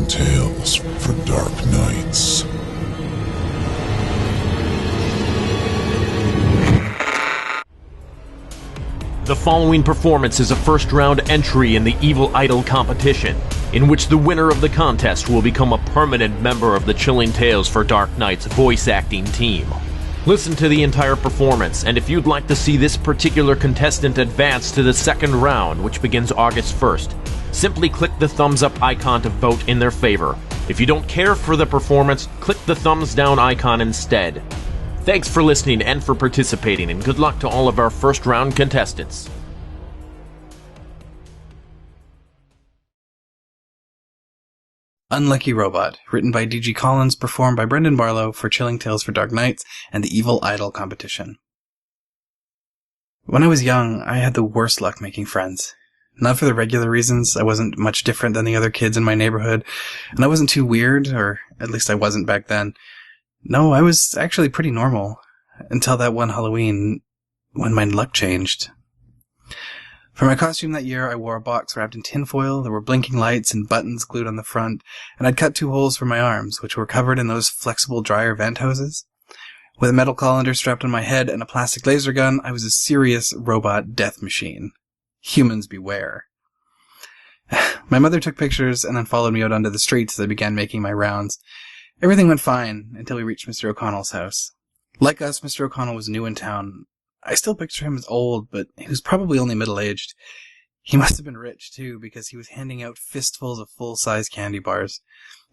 Tales for Dark Nights. The following performance is a first-round entry in the Evil Idol competition, in which the winner of the contest will become a permanent member of the Chilling Tales for Dark Nights voice acting team. Listen to the entire performance, and if you'd like to see this particular contestant advance to the second round, which begins August 1st, simply click the thumbs up icon to vote in their favor. If you don't care for the performance, click the thumbs down icon instead. Thanks for listening and for participating, and good luck to all of our first round contestants. Unlucky Robot, written by D.G. Collins, performed by Brendan Barlow for Chilling Tales for Dark Nights and the Evil Idol competition. When I was young, I had the worst luck making friends. Not for the regular reasons. I wasn't much different than the other kids in my neighborhood, and I wasn't too weird, or at least I wasn't back then. No, I was actually pretty normal, until that one Halloween, when my luck changed. For my costume that year, I wore a box wrapped in tinfoil, there were blinking lights and buttons glued on the front, and I'd cut 2 holes for my arms, which were covered in those flexible dryer vent hoses. With a metal colander strapped on my head and a plastic laser gun, I was a serious robot death machine. Humans beware. My mother took pictures and then followed me out onto the streets as I began making my rounds. Everything went fine until we reached Mr. O'Connell's house. Like us, Mr. O'Connell was new in town. I still picture him as old, but he was probably only middle-aged. He must have been rich, too, because he was handing out fistfuls of full-size candy bars,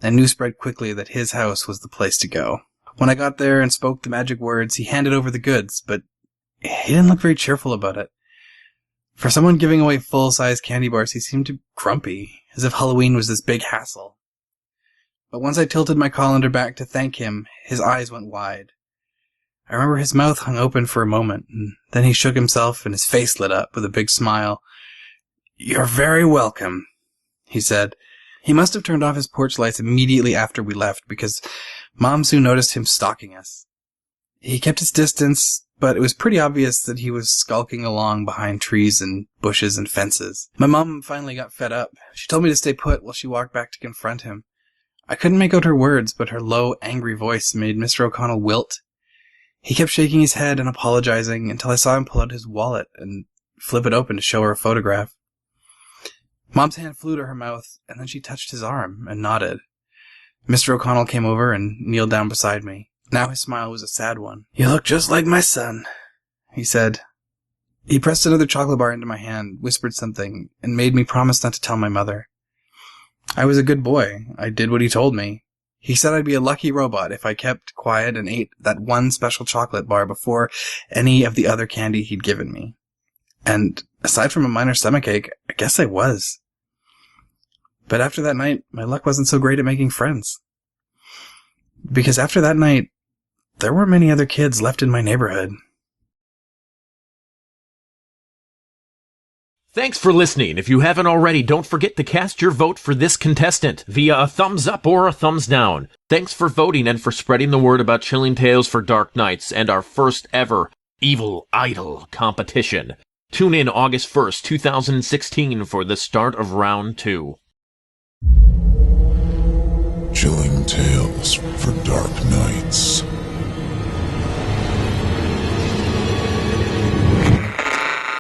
and news spread quickly that his house was the place to go. When I got there and spoke the magic words, he handed over the goods, but he didn't look very cheerful about it. For someone giving away full-size candy bars, he seemed grumpy, as if Halloween was this big hassle. But once I tilted my colander back to thank him, his eyes went wide. I remember his mouth hung open for a moment, and then he shook himself and his face lit up with a big smile. "You're very welcome," he said. He must have turned off his porch lights immediately after we left, because Mom soon noticed him stalking us. He kept his distance, but it was pretty obvious that he was skulking along behind trees and bushes and fences. My mom finally got fed up. She told me to stay put while she walked back to confront him. I couldn't make out her words, but her low, angry voice made Mr. O'Connell wilt. He kept shaking his head and apologizing until I saw him pull out his wallet and flip it open to show her a photograph. Mom's hand flew to her mouth, and then she touched his arm and nodded. Mr. O'Connell came over and kneeled down beside me. Now his smile was a sad one. "You look just like my son," he said. He pressed another chocolate bar into my hand, whispered something, and made me promise not to tell my mother. I was a good boy. I did what he told me. He said I'd be a lucky robot if I kept quiet and ate that one special chocolate bar before any of the other candy he'd given me. And aside from a minor stomachache, I guess I was. But after that night, my luck wasn't so great at making friends. Because after that night, there weren't many other kids left in my neighborhood. Thanks for listening. If you haven't already, don't forget to cast your vote for this contestant via a thumbs up or a thumbs down. Thanks for voting and for spreading the word about Chilling Tales for Dark Nights and our first ever Evil Idol competition. Tune in August 1st, 2016 for the start of round 2. Chilling Tales for Dark Nights.